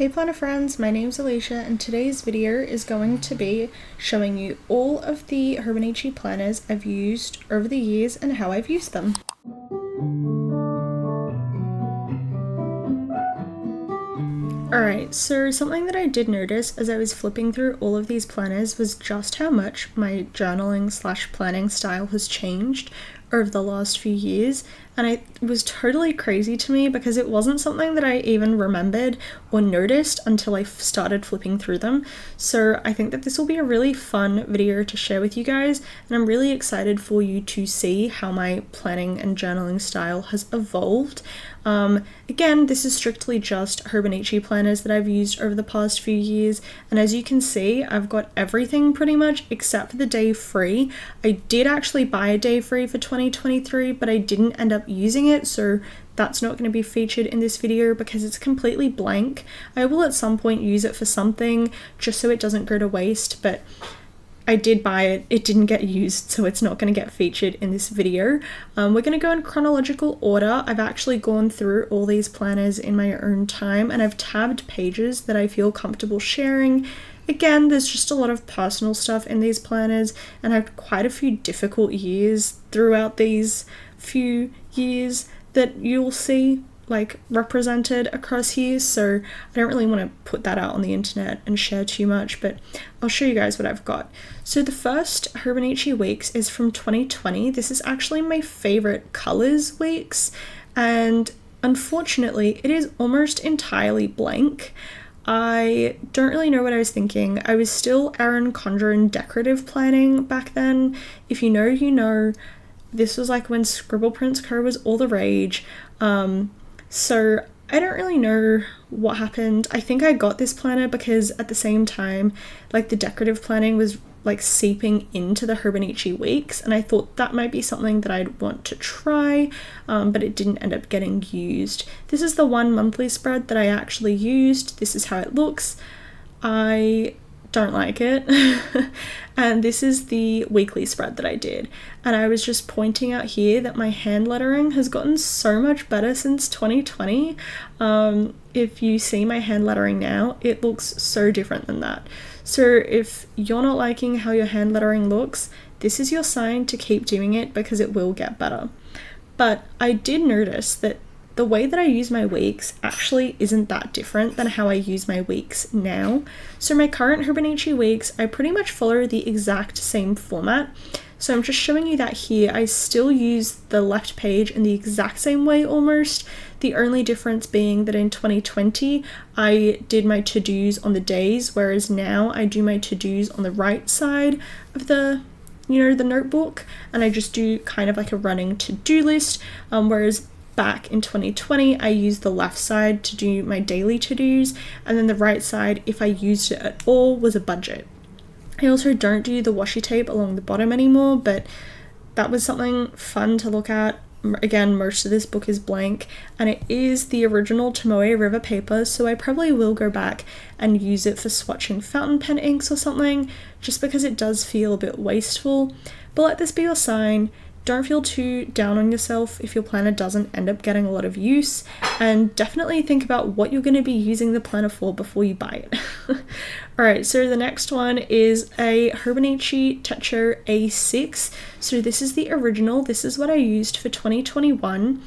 Hey planner friends, my name's Alicia and today's video is going to be showing you all of the Hobonichi planners I've used over the years and how I've used them. Alright, so something that I did notice as I was flipping through all of these planners was just how much my journaling / planning style has changed over the last few years, and it was totally crazy to me because it wasn't something that I even remembered or noticed until I started flipping through them. So I think that this will be a really fun video to share with you guys, and I'm really excited for you to see how my planning and journaling style has evolved. Again, this is strictly just Hobonichi planners that I've used over the past few years, and as you can see, I've got everything pretty much except for the day free. I did actually buy a day free for 2023, but I didn't end up using it, so that's not going to be featured in this video because it's completely blank. I will at some point use it for something just so it doesn't go to waste, but I did buy it, it didn't get used, so it's not going to get featured in this video. We're going to go in chronological order. I've actually gone through all these planners in my own time and I've tabbed pages that I feel comfortable sharing. Again, there's just a lot of personal stuff in these planners and I have quite a few difficult years throughout these few years that you'll see like represented across here, so I don't really want to put that out on the internet and share too much, but I'll show you guys what I've got. So the first Hobonichi weeks is from 2020. This is actually my favorite colors weeks, and unfortunately it is almost entirely blank. I don't really know what I was thinking. I was still Erin Condren decorative planning back then. If you know, you know. This was like when Scribble Prints Co was all the rage. So I don't really know what happened. I think I got this planner because at the same time, like the decorative planning was like seeping into the Hobonichi weeks, and I thought that might be something that I'd want to try, but it didn't end up getting used. This is the one monthly spread that I actually used. This is how it looks. I don't like it. And this is the weekly spread that I did, and I was just pointing out here that my hand lettering has gotten so much better since 2020. If you see my hand lettering now, it looks so different than that. So if you're not liking how your hand lettering looks, this is your sign to keep doing it because it will get better. But I did notice that the way that I use my weeks actually isn't that different than how I use my weeks now. So my current Hobonichi weeks, I pretty much follow the exact same format. So I'm just showing you that here. I still use the left page in the exact same way almost. The only difference being that in 2020, I did my to-dos on the days, whereas now I do my to-dos on the right side of the the notebook, and I just do kind of like a running to-do list, whereas back in 2020, I used the left side to do my daily to-dos, and then the right side, if I used it at all, was a budget. I also don't do the washi tape along the bottom anymore, but that was something fun to look at. Again, most of this book is blank, and it is the original Tomoe River paper, so I probably will go back and use it for swatching fountain pen inks or something, just because it does feel a bit wasteful. But let this be your sign. Don't feel too down on yourself if your planner doesn't end up getting a lot of use, and definitely think about what you're going to be using the planner for before you buy it. Alright, so the next one is a Hobonichi Techo A6. So this is the original. This is what I used for 2021,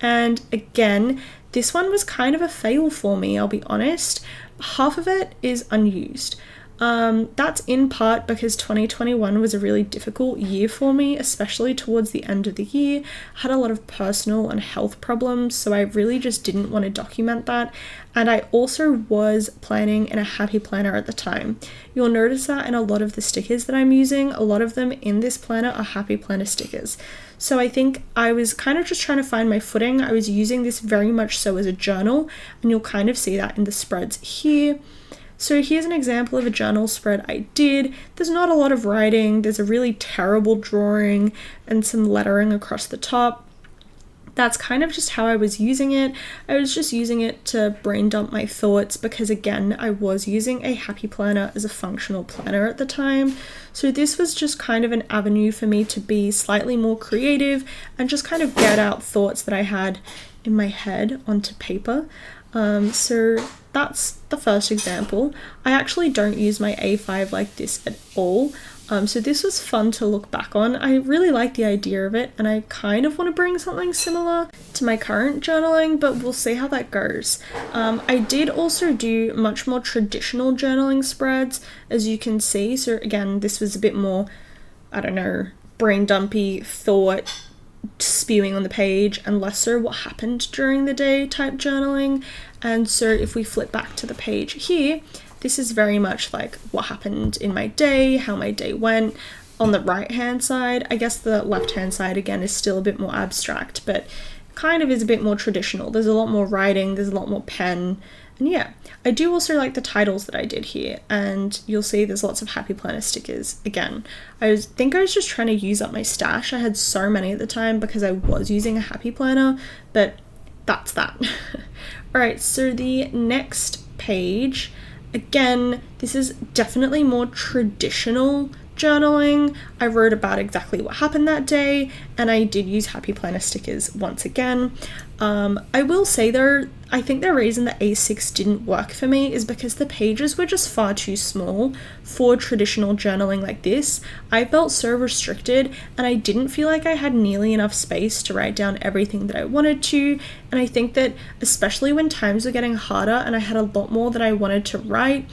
and again, this one was kind of a fail for me, I'll be honest. Half of it is unused. That's in part because 2021 was a really difficult year for me, especially towards the end of the year. I had a lot of personal and health problems, so I really just didn't want to document that. And I also was planning in a happy planner at the time. You'll notice that in a lot of the stickers that I'm using, a lot of them in this planner are happy planner stickers. So I think I was kind of just trying to find my footing. I was using this very much so as a journal, and you'll kind of see that in the spreads here. So here's an example of a journal spread I did. There's not a lot of writing, there's a really terrible drawing and some lettering across the top. That's kind of just how I was using it. I was just using it to brain dump my thoughts because again, I was using a happy planner as a functional planner at the time. So this was just kind of an avenue for me to be slightly more creative and just kind of get out thoughts that I had in my head onto paper. So that's the first example. I actually don't use my A5 like this at all. So this was fun to look back on. I really like the idea of it, and I kind of want to bring something similar to my current journaling, but we'll see how that goes. I did also do much more traditional journaling spreads, as you can see. So again, this was a bit more, I don't know, brain dumpy thought spewing on the page, and less so what happened during the day type journaling. And so if we flip back to the page here, this is very much like what happened in my day, how my day went. On the right hand side, I guess the left hand side again is still a bit more abstract, but kind of is a bit more traditional. There's a lot more writing, there's a lot more pen, and yeah, I do also like the titles that I did here, and you'll see there's lots of happy planner stickers. Again, I think I was just trying to use up my stash. I had so many at the time because I was using a happy planner, but that's that. Alright, so the next page, again, this is definitely more traditional journaling. I wrote about exactly what happened that day, and I did use happy planner stickers once again. I will say though, I think the reason that A6 didn't work for me is because the pages were just far too small for traditional journaling like this. I felt so restricted, and I didn't feel like I had nearly enough space to write down everything that I wanted to. And I think that especially when times were getting harder and I had a lot more that I wanted to write,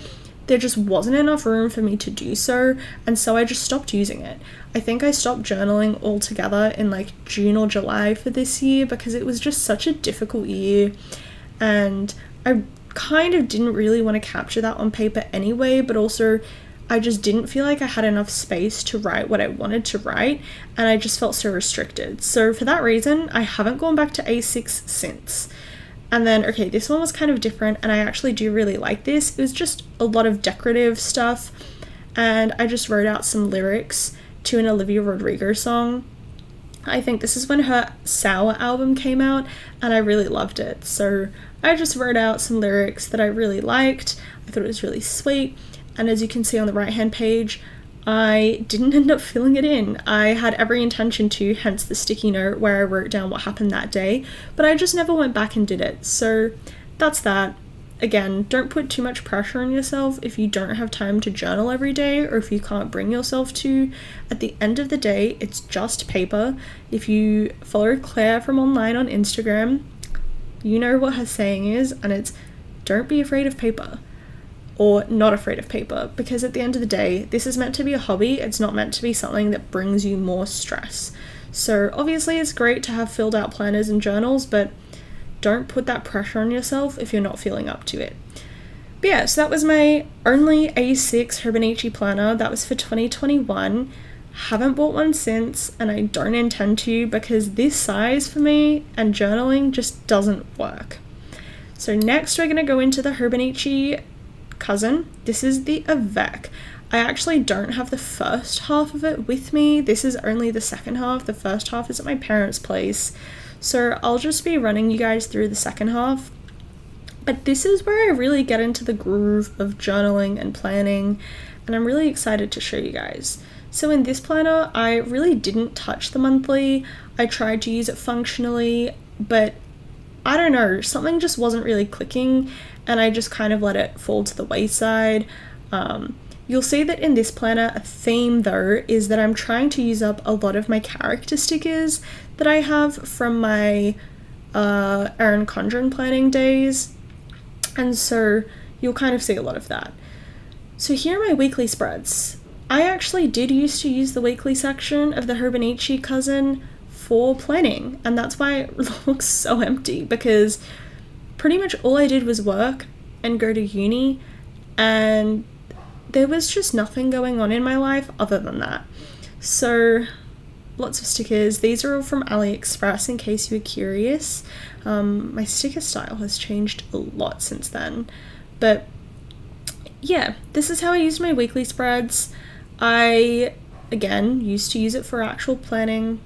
there just wasn't enough room for me to do so, and so I just stopped using it. I think I stopped journaling altogether in like June or July for this year because it was just such a difficult year, and I kind of didn't really want to capture that on paper anyway, but also I just didn't feel like I had enough space to write what I wanted to write, and I just felt so restricted. So for that reason, I haven't gone back to A6 since. And then, okay, this one was kind of different, and I actually do really like this. It was just a lot of decorative stuff, and I just wrote out some lyrics to an Olivia Rodrigo song. I think this is when her Sour album came out, and I really loved it. So I just wrote out some lyrics that I really liked. I thought it was really sweet, and as you can see on the right-hand page, I didn't end up filling it in. I had every intention to, hence the sticky note where I wrote down what happened that day, but I just never went back and did it. So that's that. Again, don't put too much pressure on yourself if you don't have time to journal every day, or if you can't bring yourself to. At the end of the day, it's just paper. If you follow Claire from online on Instagram, you know what her saying is, and it's don't be afraid of paper. Or not afraid of paper, because at the end of the day, this is meant to be a hobby. It's not meant to be something that brings you more stress. So obviously it's great to have filled out planners and journals, but don't put that pressure on yourself if you're not feeling up to it. But yeah, so that was my only A6 Hobonichi planner. That was for 2021. Haven't bought one since, and I don't intend to, because this size for me and journaling just doesn't work. So next we're going to go into the Hobonichi Cousin. This is the Avec. I actually don't have the first half of it with me. This is only the second half. The first half is at my parents' place. So I'll just be running you guys through the second half. But this is where I really get into the groove of journaling and planning, and I'm really excited to show you guys. So in this planner, I really didn't touch the monthly. I tried to use it functionally, but I don't know, something just wasn't really clicking, and I just kind of let it fall to the wayside. You'll see that in this planner, a theme though is that I'm trying to use up a lot of my character stickers that I have from my Erin Condren planning days, and so you'll kind of see a lot of that. So here are my weekly spreads. I actually did used to use the weekly section of the Hobonichi Cousin for planning, and that's why it looks so empty, because pretty much all I did was work and go to uni, and there was just nothing going on in my life other than that. So lots of stickers. These are all from AliExpress in case you were curious. My sticker style has changed a lot since then, but yeah, this is how I used my weekly spreads. I again used to use it for actual planning.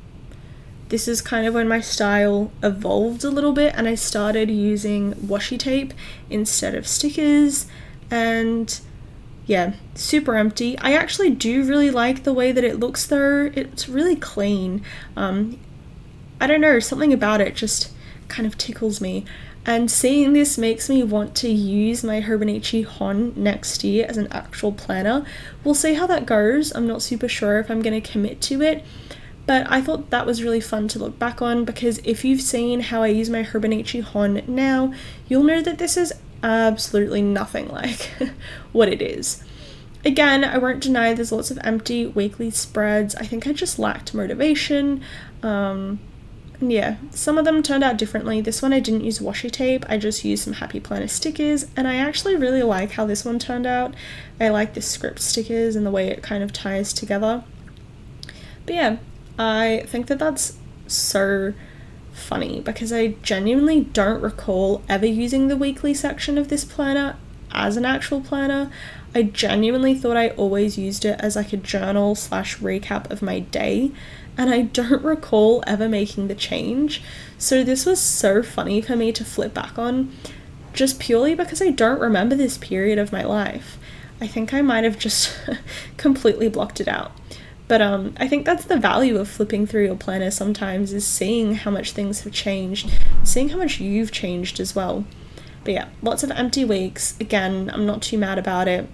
This is kind of when my style evolved a little bit, and I started using washi tape instead of stickers, and yeah, super empty. I actually do really like the way that it looks though. It's really clean. I don't know, something about it just kind of tickles me. And seeing this makes me want to use my Hobonichi Hon next year as an actual planner. We'll see how that goes. I'm not super sure if I'm going to commit to it, but I thought that was really fun to look back on, because if you've seen how I use my Hobonichi Hon now, you'll know that this is absolutely nothing like what it is. Again, I won't deny there's lots of empty weekly spreads. I think I just lacked motivation. Yeah, some of them turned out differently. This one I didn't use washi tape, I just used some Happy Planner stickers, and I actually really like how this one turned out. I like the script stickers and the way it kind of ties together. But yeah, I think that that's so funny, because I genuinely don't recall ever using the weekly section of this planner as an actual planner. I genuinely thought I always used it as like a journal / recap of my day, and I don't recall ever making the change. So this was so funny for me to flip back on, just purely because I don't remember this period of my life. I think I might have just completely blocked it out. But I think that's the value of flipping through your planner sometimes, is seeing how much things have changed, seeing how much you've changed as well. But yeah, lots of empty weeks. Again, I'm not too mad about it.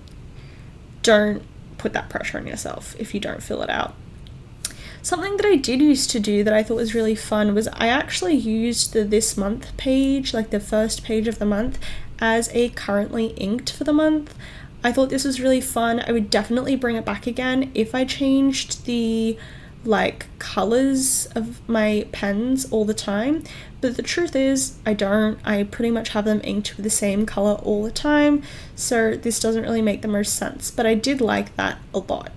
Don't put that pressure on yourself if you don't fill it out. Something that I did used to do that I thought was really fun was I actually used the this month page, like the first page of the month, as a currently inked for the month. I thought this was really fun. I would definitely bring it back again if I changed the colors of my pens all the time, but the truth is I don't. I pretty much have them inked with the same color all the time, so this doesn't really make the most sense, but I did like that a lot.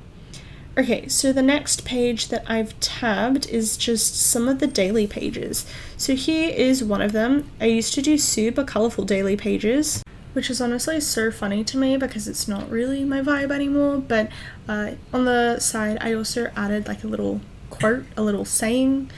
Okay, so the next page that I've tabbed is just some of the daily pages. So here is one of them. I used to do super colorful daily pages, which is honestly so funny to me because it's not really my vibe anymore, but on the side I also added like a little quote, a little saying,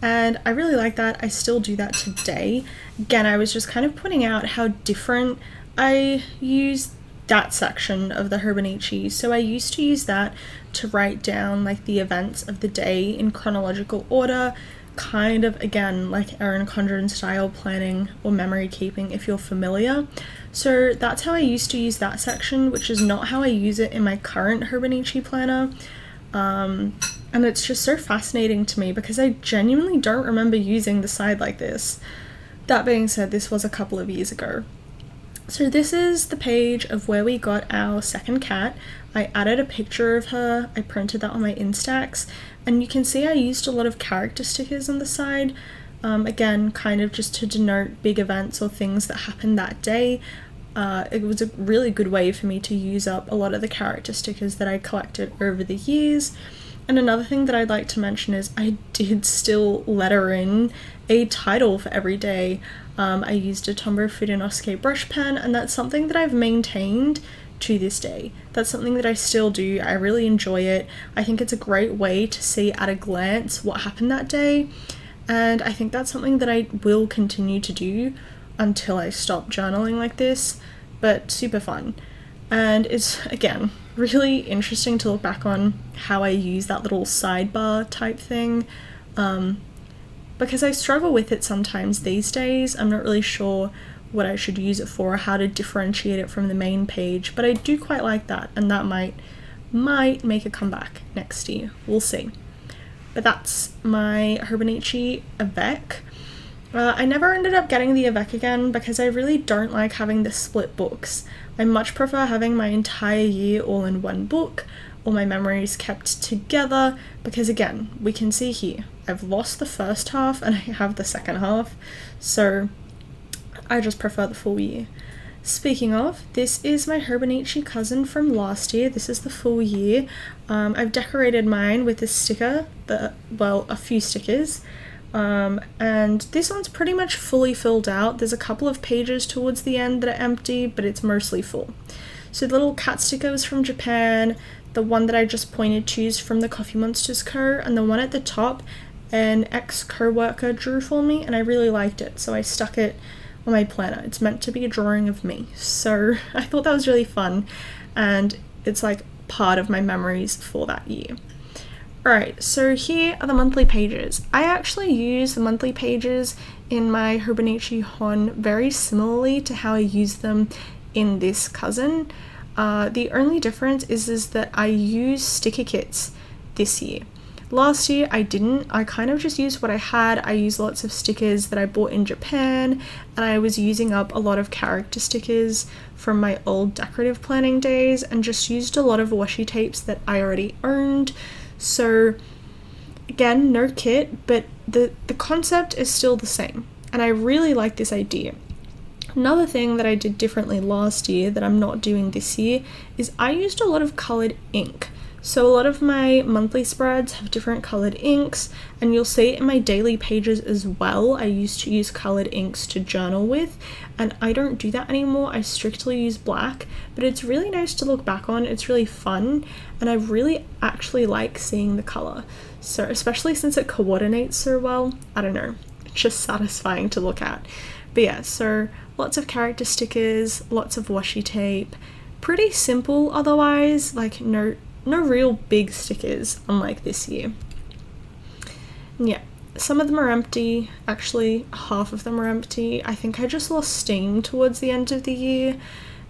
and I really like that. I still do that today. Again, I was just kind of pointing out how different I use that section of the Hobonichi. So I used to use that to write down like the events of the day in chronological order, kind of again like Erin Condren style planning or memory keeping if you're familiar. So that's how I used to use that section, which is not how I use it in my current Hobonichi planner. And it's just so fascinating to me because I genuinely don't remember using the side like this. That being said, this was a couple of years ago. So this is the page of where we got our second cat. I added a picture of her, I printed that on my Instax, and you can see I used a lot of character stickers on the side, again, kind of just to denote big events or things that happened that day. It was a really good way for me to use up a lot of the character stickers that I collected over the years. And another thing that I'd like to mention is I did still letter in a title for every day. I used a Tombow Fudenosuke brush pen, and that's something that I've maintained to this day. That's something that I still do. I really enjoy it. I think it's a great way to see at a glance what happened that day, and I think that's something that I will continue to do until I stop journaling like this, but super fun. And it's, again, really interesting to look back on how I use that little sidebar type thing, because I struggle with it sometimes these days. I'm not really sure what I should use it for or how to differentiate it from the main page, but I do quite like that, and that might make a comeback next year. We'll see. But that's my Hobonichi Avec. I never ended up getting the Avec again because I really don't like having the split books. I much prefer having my entire year all in one book, all my memories kept together, because again, we can see here, I've lost the first half and I have the second half, so I just prefer the full year. Speaking of, this is my Hobonichi Cousin from last year. This is the full year. I've decorated mine with a sticker, a few stickers. And this one's pretty much fully filled out. There's a couple of pages towards the end that are empty, but it's mostly full. So the little cat sticker was from Japan, the one that I just pointed to is from the Coffee Monsters Co, and the one at the top an ex-co-worker drew for me, and I really liked it, so I stuck it on my planner. It's meant to be a drawing of me, so I thought that was really fun, and it's like part of my memories for that year. Alright, so here are the monthly pages. I actually use the monthly pages in my Hobonichi Hon very similarly to how I use them in this Cousin. The only difference is that I use sticker kits this year. Last year I didn't. I kind of just used what I had. I used lots of stickers that I bought in Japan, and I was using up a lot of character stickers from my old decorative planning days and just used a lot of washi tapes that I already owned. So again, no kit, but the concept is still the same, and I really like this idea. Another thing that I did differently last year that I'm not doing this year is I used a lot of colored ink. So a lot of my monthly spreads have different colored inks, and you'll see it in my daily pages as well. I used to use colored inks to journal with, and I don't do that anymore. I strictly use black, but it's really nice to look back on. It's really fun, and I really actually like seeing the color. So especially since it coordinates so well, I don't know, it's just satisfying to look at. But yeah, so lots of character stickers, lots of washi tape, pretty simple otherwise, like no real big stickers, unlike this year. And yeah, some of them are empty. Actually, half of them are empty. I think I just lost steam towards the end of the year,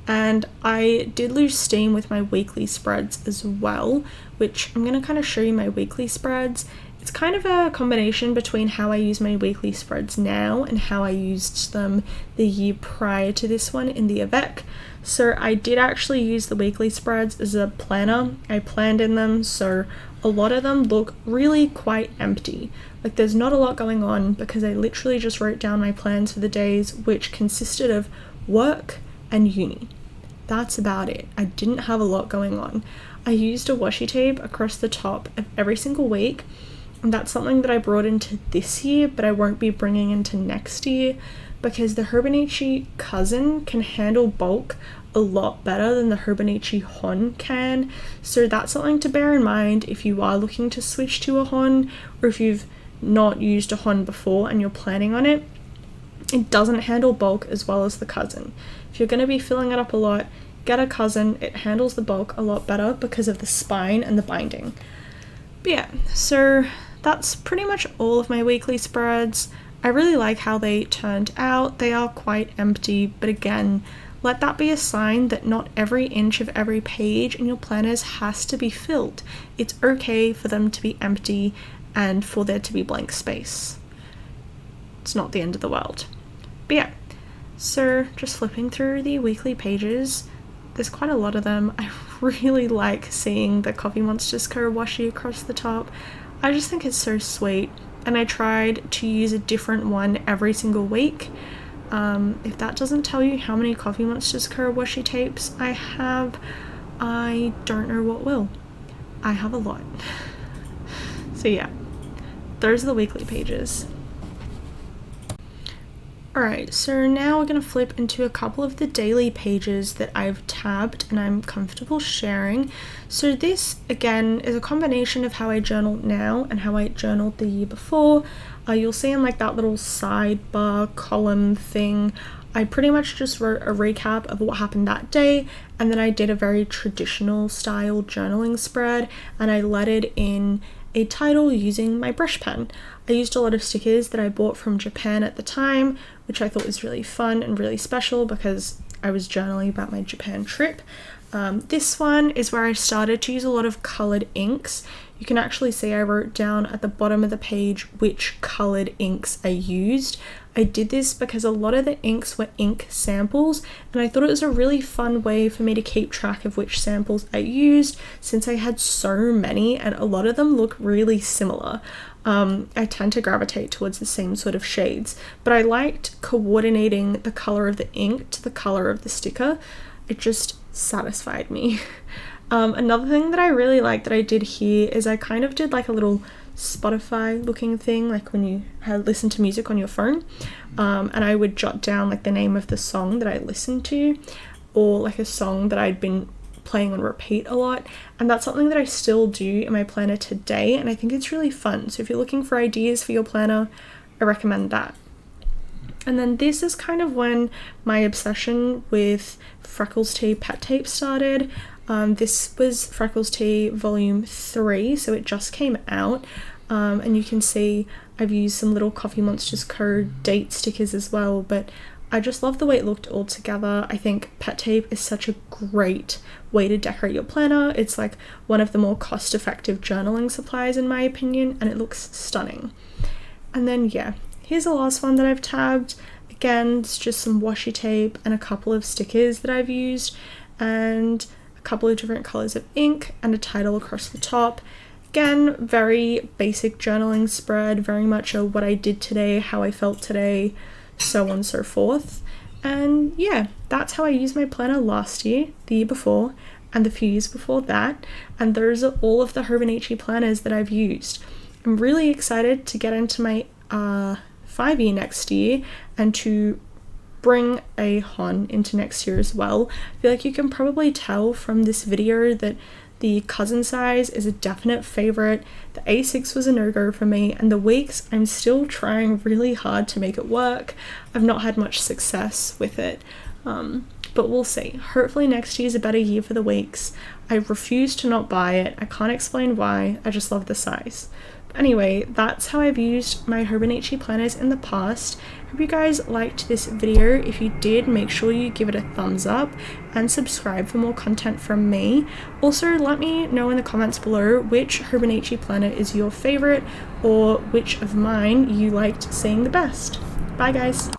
and I did lose steam with my weekly spreads as well, which I'm going to kind of show you my weekly spreads. It's kind of a combination between how I use my weekly spreads now and how I used them the year prior to this one in the Avec. So I did actually use the weekly spreads as a planner. I planned in them, so a lot of them look really quite empty. Like there's not a lot going on because I literally just wrote down my plans for the days, which consisted of work and uni. That's about it. I didn't have a lot going on. I used a washi tape across the top of every single week, and that's something that I brought into this year, but I won't be bringing into next year because the Hobonichi Cousin can handle bulk a lot better than the Hobonichi Hon can. So that's something to bear in mind if you are looking to switch to a Hon, or if you've not used a Hon before and you're planning on it. It doesn't handle bulk as well as the Cousin. If you're going to be filling it up a lot, get a Cousin. It handles the bulk a lot better because of the spine and the binding. But yeah, so that's pretty much all of my weekly spreads. I really like how they turned out. They are quite empty, but again, let that be a sign that not every inch of every page in your planners has to be filled. It's okay for them to be empty and for there to be blank space. It's not the end of the world. But yeah, so just flipping through the weekly pages, there's quite a lot of them. I really like seeing the Coffee Monsters Co. washi across the top. I just think it's so sweet, and I tried to use a different one every single week. If that doesn't tell you how many Coffee Monsters Co. washi tapes I have, I don't know what will. I have a lot. So yeah, those are the weekly pages. Alright, so now we're going to flip into a couple of the daily pages that I've tabbed and I'm comfortable sharing. So this, again, is a combination of how I journal now and how I journaled the year before. You'll see in like that little sidebar column thing, I pretty much just wrote a recap of what happened that day, and then I did a very traditional style journaling spread, and I lettered in a title using my brush pen. I used a lot of stickers that I bought from Japan at the time, which I thought was really fun and really special because I was journaling about my Japan trip. This one is where I started to use a lot of colored inks. You can actually see I wrote down at the bottom of the page which colored inks I used. I did this because a lot of the inks were ink samples, and I thought it was a really fun way for me to keep track of which samples I used since I had so many and a lot of them look really similar. I tend to gravitate towards the same sort of shades, but I liked coordinating the color of the ink to the color of the sticker. It just satisfied me. Another thing that I really like that I did here is I kind of did like a little Spotify looking thing, like when you had listen to music on your phone, and I would jot down like the name of the song that I listened to, or like a song that I'd been playing on repeat a lot, and that's something that I still do in my planner today, and I think it's really fun. So if you're looking for ideas for your planner, I recommend that. And then this is kind of when my obsession with Freckles Tea pet tape started. This was Freckles Tea Volume 3, so it just came out. And you can see I've used some little Coffee Monsters Co. date stickers as well, but I just love the way it looked all together. I think pet tape is such a great way to decorate your planner. It's like one of the more cost-effective journaling supplies in my opinion, and it looks stunning. And then yeah, here's the last one that I've tabbed. Again, it's just some washi tape and a couple of stickers that I've used, and a couple of different colors of ink and a title across the top. Again, very basic journaling spread, very much a what I did today, how I felt today, so on and so forth. And yeah, that's how I used my planner last year, the year before, and the few years before that. And those are all of the Hobonichi planners that I've used. I'm really excited to get into my 5-year next year and to bring a Hon into next year as well. I feel like you can probably tell from this video that the Cousin size is a definite favorite. The A6 was a no-go for me, and the weeks, I'm still trying really hard to make it work. I've not had much success with it, but we'll see. Hopefully next year is a better year for the weeks. I refuse to not buy it. I can't explain why, I just love the size. Anyway, that's how I've used my Hobonichi planners in the past. Hope you guys liked this video. If you did, make sure you give it a thumbs up and subscribe for more content from me. Also, let me know in the comments below which Hobonichi planner is your favorite, or which of mine you liked seeing the best. Bye guys!